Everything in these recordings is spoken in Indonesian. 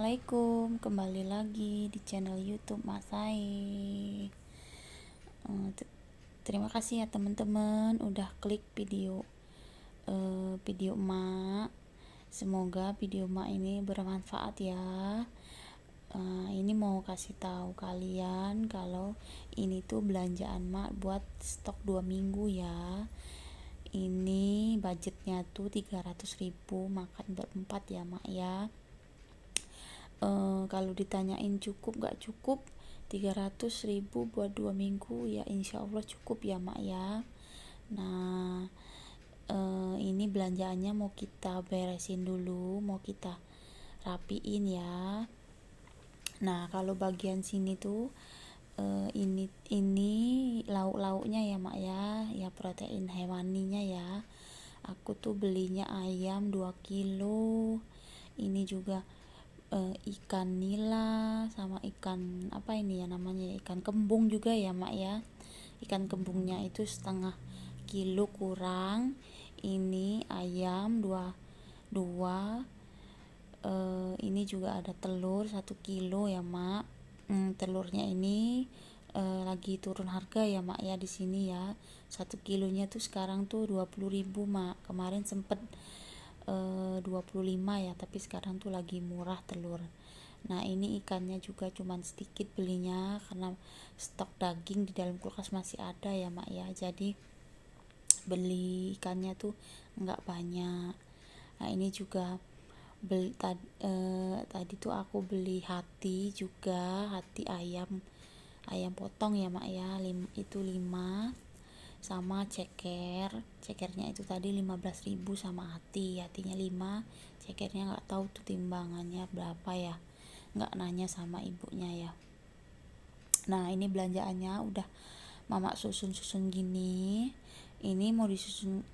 Assalamualaikum, kembali lagi di channel YouTube Mak Sai. Terima kasih ya teman-teman udah klik video Mak. Semoga video Mak ini bermanfaat ya. Ini mau kasih tahu kalian kalau ini tuh belanjaan Mak buat stok 2 minggu ya. Ini budgetnya tuh 300.000 makan berempat ya Mak ya. Kalau ditanyain cukup gak cukup 300.000 buat 2 minggu ya insya Allah cukup ya Mak ya. Nah ini belanjaannya mau kita beresin dulu, mau kita rapiin ya. Nah kalau bagian sini tuh ini lauk-lauknya ya Mak ya protein hewaninya ya. Aku tuh belinya ayam 2 kilo, ini juga ikan nila sama ikan apa ini ya namanya, ikan kembung juga ya Mak ya. Ikan kembungnya itu setengah kilo kurang. Ini ayam 2 ini juga ada telur 1 kilo ya Mak. Telurnya ini lagi turun harga ya Mak ya di sini ya. 1 kilonya tuh sekarang tuh 20.000 Mak. Kemarin sempet 25 ya, tapi sekarang tuh lagi murah telur. Nah ini ikannya juga cuman sedikit belinya karena stok daging di dalam kulkas masih ada ya Mak ya, jadi beli ikannya tuh nggak banyak. Nah ini juga tadi tuh aku beli hati juga, hati ayam potong ya Mak ya, itu 5 sama cekernya itu tadi 15.000 sama hatinya 5, cekernya nggak tahu tuh timbangannya berapa ya, nggak nanya sama ibunya ya. Nah ini belanjaannya udah Mama susun gini. Ini mau disusun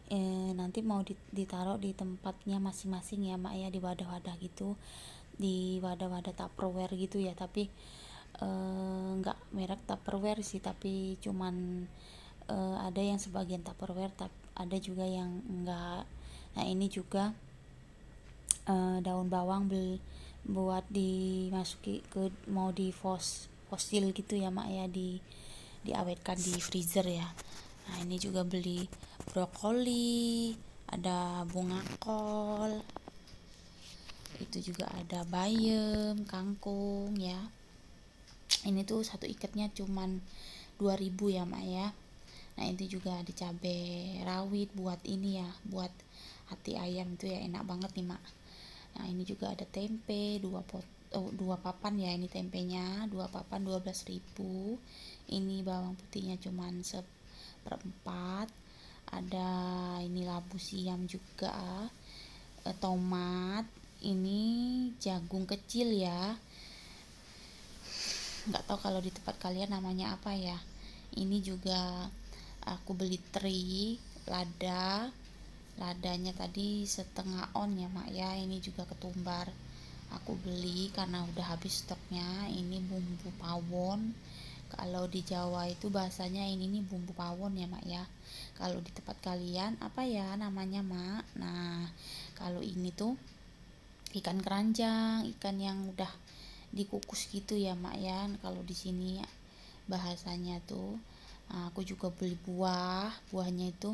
nanti mau ditaruh di tempatnya masing-masing ya Mak ya, di wadah-wadah gitu, di wadah-wadah Tupperware gitu ya, tapi nggak merek Tupperware sih, tapi cuman ada yang sebagian Tupperware, ada juga yang enggak. Nah ini juga daun bawang buat dimasuki ke, mau di fosil gitu ya Mak ya, diawetkan di freezer ya. Nah ini juga beli brokoli, ada bunga kol, itu juga ada bayam, kangkung ya. Ini tuh satu ikatnya cuman 2.000 ya Mak ya. Nah ini juga ada cabai rawit buat ini ya, buat hati ayam itu ya, enak banget nih Mak. Nah ini juga ada tempe 2 papan ya, ini tempenya 2 papan 12.000. Ini bawang putihnya cuman 1/4. Ada ini labu siam juga, tomat, ini jagung kecil ya, nggak tahu kalau di tempat kalian namanya apa ya. Ini juga aku beli teri ladanya tadi setengah on ya Mak ya. Ini juga ketumbar aku beli karena udah habis stoknya. Ini bumbu pawon, kalau di Jawa itu bahasanya ini nih bumbu pawon ya Mak ya. Kalau di tempat kalian apa ya namanya Mak? Nah kalau ini tuh ikan keranjang, ikan yang udah dikukus gitu ya Mak ya. Kalau di sini bahasanya tuh. Nah, aku juga beli buahnya itu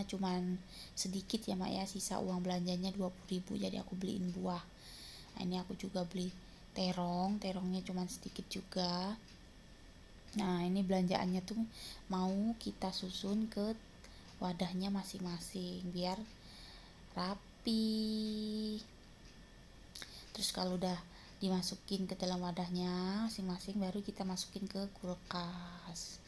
cuman sedikit ya Mak ya, sisa uang belanjanya 20.000, jadi aku beliin buah. Nah ini aku juga beli terongnya cuman sedikit juga. Nah ini belanjaannya tuh mau kita susun ke wadahnya masing-masing biar rapi. Terus kalau udah dimasukin ke dalam wadahnya masing-masing, baru kita masukin ke kulkas.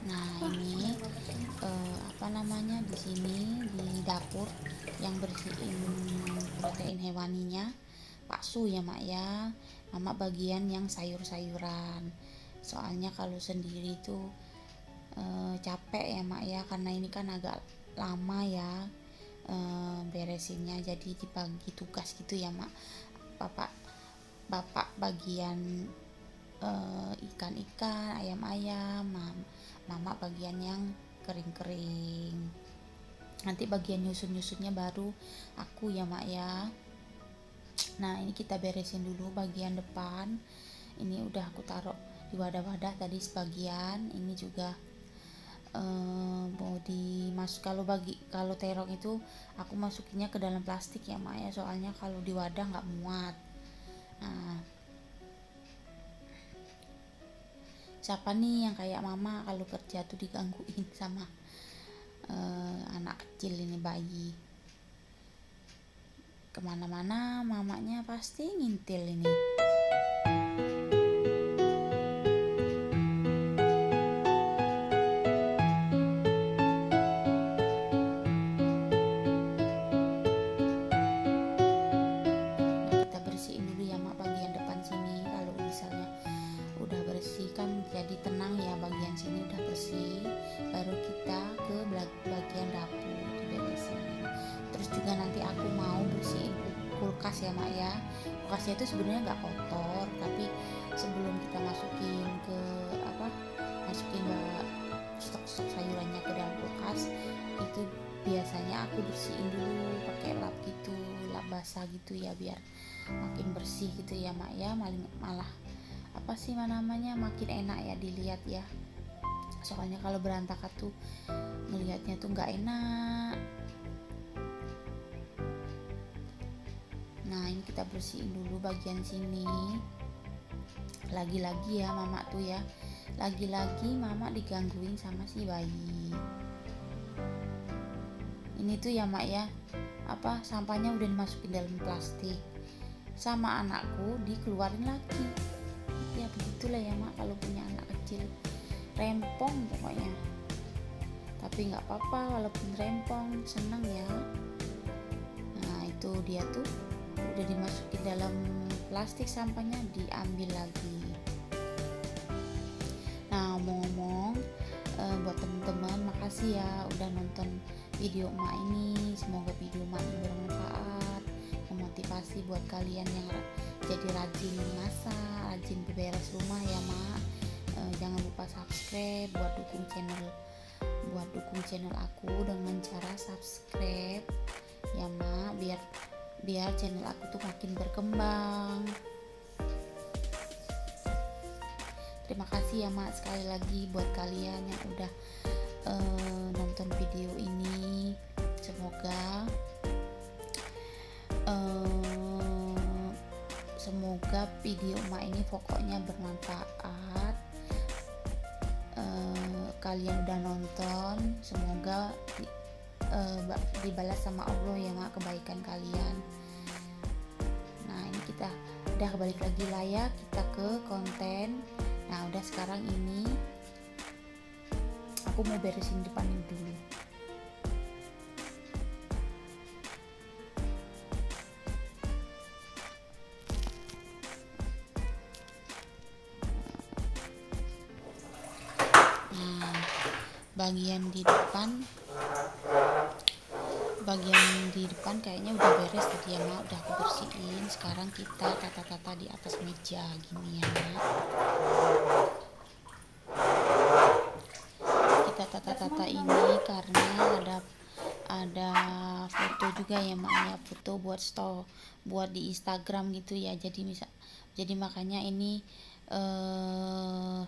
Nah ini apa namanya, di sini di dapur yang bersihin protein hewaninya Pak Su ya Mak ya. Mama bagian yang sayur-sayuran, soalnya kalau sendiri tuh capek ya Mak ya, karena ini kan agak lama ya beresinnya, jadi dibagi tugas gitu ya mak. Bapak bagian ikan-ikan, ayam-ayam, mama bagian yang kering-kering. Nanti bagian nyusun-nyusunnya baru aku ya mak ya. Nah ini kita beresin dulu bagian depan. Ini udah aku taruh di wadah-wadah tadi sebagian. Ini juga mau dimasuk, kalau terong itu aku masukinnya ke dalam plastik ya mak ya, soalnya kalau di wadah nggak muat. Nah, siapa nih yang kayak mama kalau kerja tuh digangguin sama anak kecil ini, bayi, kemana-mana mamanya pasti ngintil ini. Nah kita bersihin dulu ya mak bagian depan sini. Kalau misalnya udah bersih kan jadi tenang ya, bagian sini udah bersih, baru kita ke bagian dapur diberesin. Terus juga nanti aku mau bersihin kulkas ya mak ya. Kulkasnya itu sebenarnya nggak kotor, tapi sebelum kita masukin stok sayurannya ke dalam kulkas itu biasanya aku bersihin dulu pakai lap gitu, lap basah gitu ya, biar makin bersih gitu ya mak ya. Malah makin enak ya dilihat ya, soalnya kalau berantakan tuh ngelihatnya tuh nggak enak. Nah ini kita bersihin dulu bagian sini. Lagi-lagi ya mama tuh ya, lagi-lagi mama digangguin sama si bayi ini tuh ya mak ya. Sampahnya udah dimasukin dalam plastik, sama anakku dikeluarin lagi. Ya begitulah ya mak kalau punya anak kecil, rempong pokoknya. Tapi nggak apa-apa walaupun rempong, seneng ya. Nah itu dia tuh udah dimasukin dalam plastik, sampahnya diambil lagi. Nah ngomong-ngomong, buat teman-teman makasih ya udah nonton video emak ini. Semoga video emak ini bermanfaat, memotivasi buat kalian yang jadi rajin masak, rajin beberes rumah ya mak. Jangan lupa subscribe buat dukung channel aku dengan cara subscribe ya mak, biar channel aku tuh makin berkembang. Terima kasih ya mak sekali lagi buat kalian yang udah nonton video ini. Semoga video emak ini pokoknya bermanfaat. Kalian udah nonton, semoga dibalas sama Allah ya mak kebaikan kalian. Nah ini kita udah balik lagi lah ya, kita ke konten. Nah udah sekarang ini aku mau beresin depan ini dulu. Nah bagian di depan kayaknya udah beres tadi ya mak, udah aku bersihin. Sekarang kita tata-tata di atas meja gini ya mak. Kita tata-tata ini karena ada foto juga ya mak ya, foto buat di Instagram gitu ya. Jadi makanya ini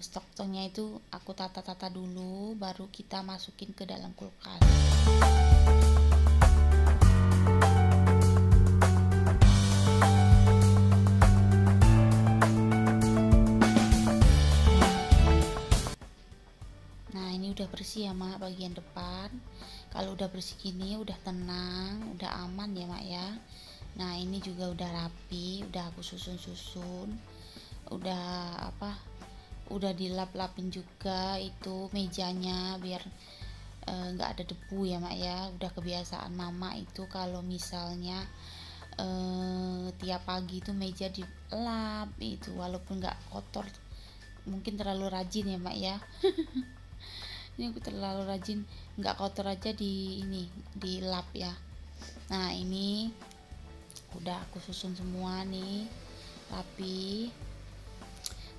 stoknya itu aku tata-tata dulu, baru kita masukin ke dalam kulkas. Nah ini udah bersih ya mak bagian depan. Kalau udah bersih gini udah tenang, udah aman ya mak ya. Nah ini juga udah rapi, udah aku susun, udah dilap-lapin juga itu mejanya biar nggak ada debu ya mak ya. Udah kebiasaan mama itu kalau misalnya tiap pagi itu meja dilap itu, walaupun nggak kotor. Mungkin terlalu rajin ya mak ya. Ini aku terlalu rajin, nggak kotor aja dilap ya. Nah ini udah aku susun semua nih rapi,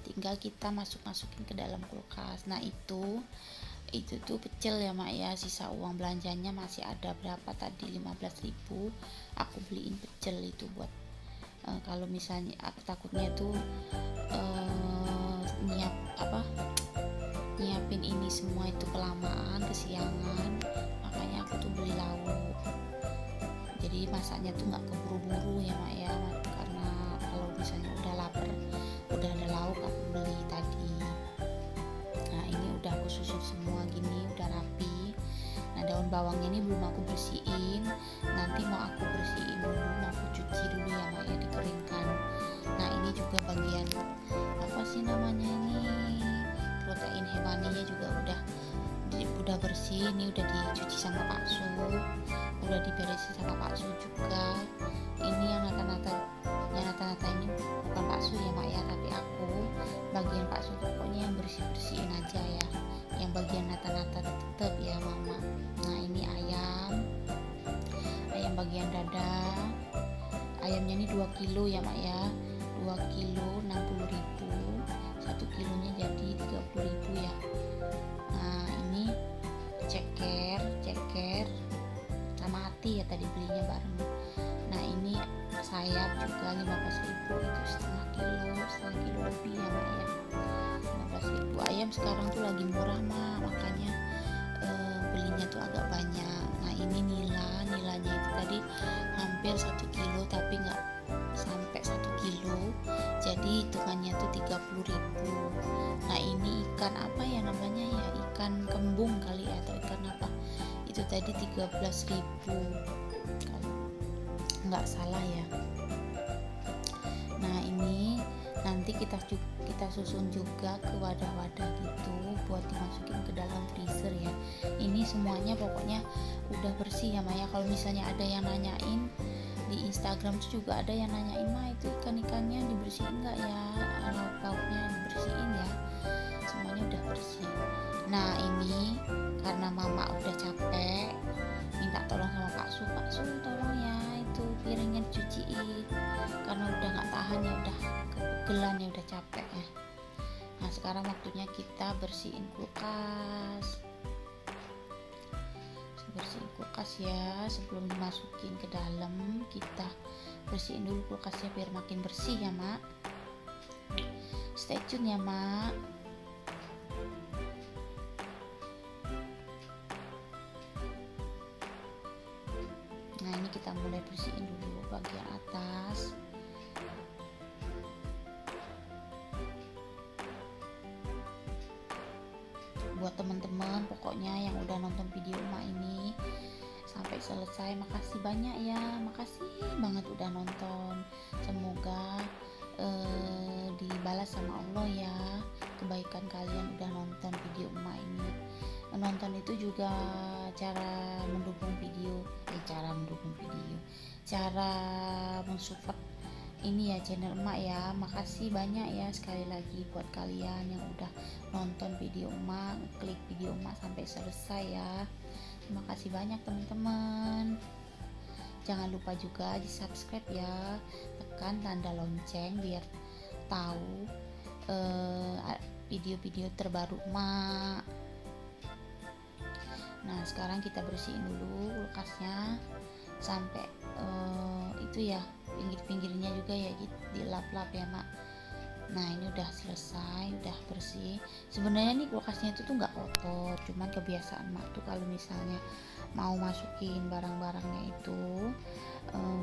tinggal kita masukin ke dalam kulkas. Nah itu tuh pecel ya mak ya, sisa uang belanjanya masih ada berapa tadi, 15.000. Aku beliin pecel itu buat kalau misalnya aku takutnya tuh nyiapin ini semua itu kelamaan, kesiangan, makanya aku tuh beli lauk. Jadi masaknya tuh nggak keburu-buru ya mak ya, karena kalau misalnya udah lapar, udah ada lauk aku beli tadi. Nah ini udah aku susun semua gini, udah rapi. Nah daun bawangnya ini belum aku bersihin, nanti mau aku bersihin dulu, mau aku cuci dulu ya mak ya, dikeringkan. Nah ini juga bagian apa sih namanya ini, protein hewaninya juga udah bersih. Ini udah dicuci sama Pak Su, udah diberesin sama Pak Su juga. Ini yang nata-nata ini bukan Pak Su ya mak ya, tapi aku bagian Pak Su, pokoknya yang bersihin aja ya, yang bagian nata-nata tetep ya mama. Nah ini ayam bagian dada. Ayamnya ini 2 kilo ya mak ya, 2 kilo 60.000, 1 kilonya jadi 30.000 ya. Nah ini ceker sama hati ya, tadi belinya bareng. Nah ini sayap juga 15.000, itu setengah kilo lebih ya mak ya, 15.000. Ayam sekarang tuh lagi murah mak, makanya belinya tuh agak banyak. Nah ini nilanya itu tadi hampir 1 kilo tapi nggak sampai 1 kilo, jadi hitungannya tuh 30.000. Nah ini ikan apa ya namanya ya, ikan kembung kali ya, atau ikan apa itu tadi 13.000 kalau nggak salah ya. Nah ini nanti kita susun juga ke wadah-wadah gitu buat dimasukin ke dalam freezer ya. Ini semuanya pokoknya udah bersih ya Maya. Kalau misalnya ada yang nanyain di Instagram tuh, juga ada yang nanyain mah itu ikan-ikannya dibersihin nggak ya, lauk-lauknya dibersihin ya, semuanya udah bersih. Nah ini karena mama udah capek, minta tolong sama Pak Su tolong ya itu piringnya dicuciin, karena udah nggak tahan ya, udah kepegelan ya, udah capek ya. Nah sekarang waktunya kita bersihin kulkas ya. Sebelum dimasukin ke dalam, kita bersihin dulu kulkasnya biar makin bersih ya mak. Stay tune ya mak. Nah ini kita mulai bersihin dulu bagian atas. Buat teman-teman pokoknya yang udah nonton video emak ini sampai selesai, makasih banyak ya, makasih banget udah nonton. Semoga dibalas sama Allah ya kebaikan kalian udah nonton video emak ini. Nonton itu juga cara mendukung video, cara mensupport ini ya channel emak ya. Makasih banyak ya sekali lagi buat kalian yang udah nonton video emak, klik video emak sampai selesai ya. Terima kasih banyak teman-teman. Jangan lupa juga di subscribe ya, tekan tanda lonceng biar tahu video-video terbaru emak. Nah sekarang kita bersihin dulu kulkasnya sampai itu ya, pinggir-pinggirnya juga ya dilap-lap ya mak. Nah ini udah selesai, udah bersih. Sebenarnya nih kulkasnya itu tuh nggak kotor, cuman kebiasaan mak tuh kalau misalnya mau masukin barang-barangnya itu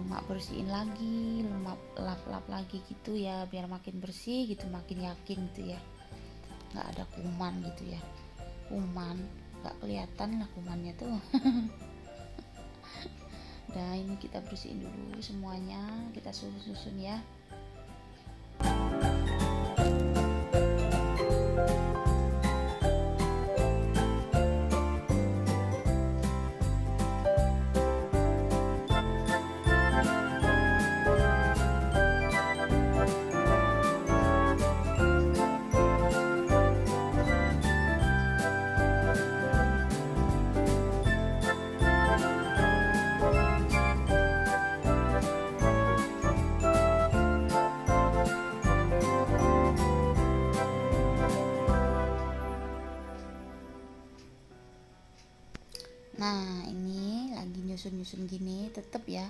mak bersihin lagi, lap-lap lagi gitu ya, biar makin bersih gitu, makin yakin gitu ya, nggak ada kuman gitu ya. Kuman nggak kelihatan lah kumannya tuh. Nah ini kita bersihin dulu semuanya, kita susun ya. nyusun-nyusun gini tetep ya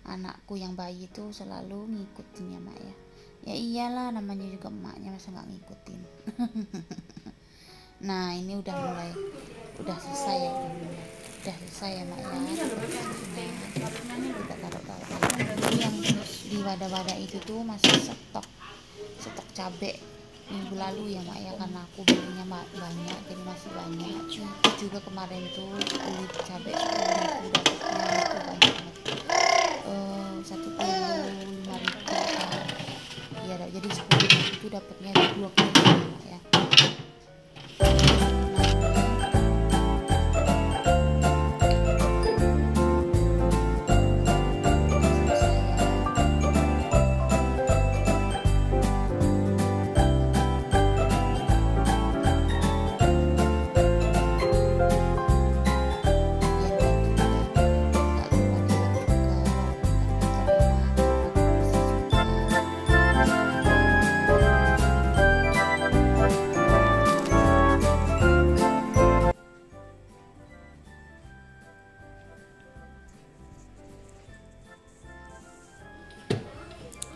anakku yang bayi itu selalu ngikutin ya mak ya. Ya iyalah, namanya juga emaknya, masa nggak ngikutin. Nah ini udah selesai ya, udah selesai ya mak ya. Kita taruh jadi yang di wadah-wadah itu tuh masih stok cabai minggu lalu ya mak ya, karena aku belinya banyak jadi masih banyak. Juga kemarin tuh beli cabai 10.000 dapatnya itu banyak banget, 1 kilo 5.000 ya, jadi 10.000 itu dapatnya 2 kilo ya mak ya.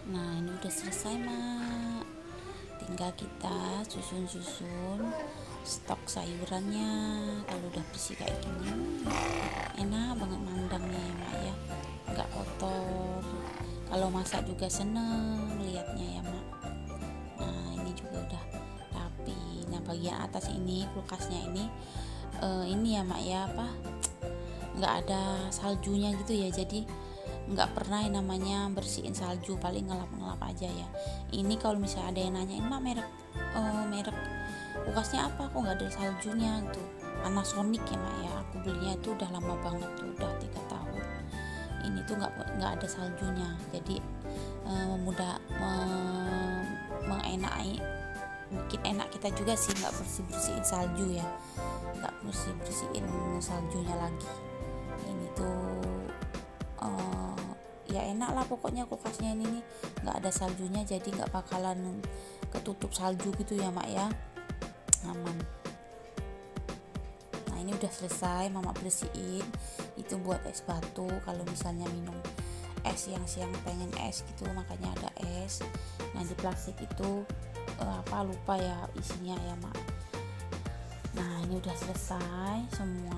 Nah ini udah selesai mak, tinggal kita susun stok sayurannya. Kalau udah bersih kayak gini enak banget mandangnya ya mak ya, nggak kotor. Kalau masak juga seneng liatnya ya mak. Nah ini juga udah rapi. Nah bagian atas ini kulkasnya ini ya mak ya, nggak ada saljunya gitu ya, jadi nggak pernah yang namanya bersihin salju, paling ngelap aja ya. Ini kalau misalnya ada yang nanyain mak merek kulkasnya apa, kok nggak ada saljunya gitu, Panasonic ya mak ya. Aku belinya itu udah lama banget tuh, udah 3 tahun. Ini tuh nggak ada saljunya, jadi bikin enak kita juga sih, nggak bersihin salju ya, nggak bersihin saljunya lagi. Ini tuh ya enak lah pokoknya kulkasnya ini nih, nggak ada saljunya, jadi nggak bakalan ketutup salju gitu ya mak ya, aman. Nah ini udah selesai mama bersihin, itu buat es batu. Kalau misalnya minum es siang-siang pengen es gitu, makanya ada es. Nah di plastik itu lupa ya isinya ya mak. Nah ini udah selesai semua.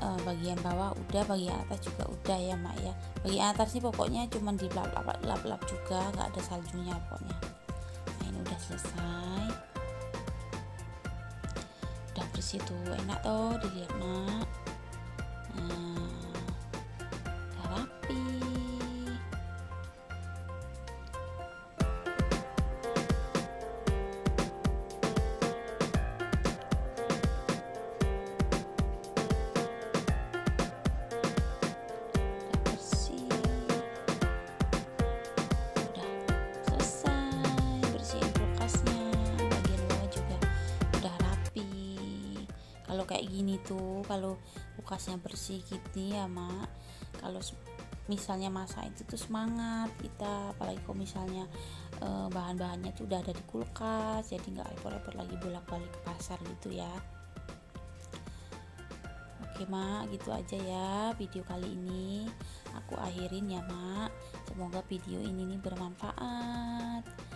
Bagian bawah udah, bagian atas juga udah ya mak ya. Bagian atas sih pokoknya cuman dilap-lap juga, nggak ada saljunya pokoknya. Nah ini udah selesai, udah bersih tuh, enak tuh dilihat mak. Udah rapi. Kalau kayak gini tuh, kalau kulkasnya bersih gitu ya mak, kalau misalnya masak itu tuh semangat kita, apalagi kalau misalnya bahan-bahannya tuh udah ada di kulkas, jadi nggak repot-repot lagi bolak-balik ke pasar gitu ya. Oke mak, gitu aja ya video kali ini, aku akhirin ya mak. Semoga video ini nih bermanfaat.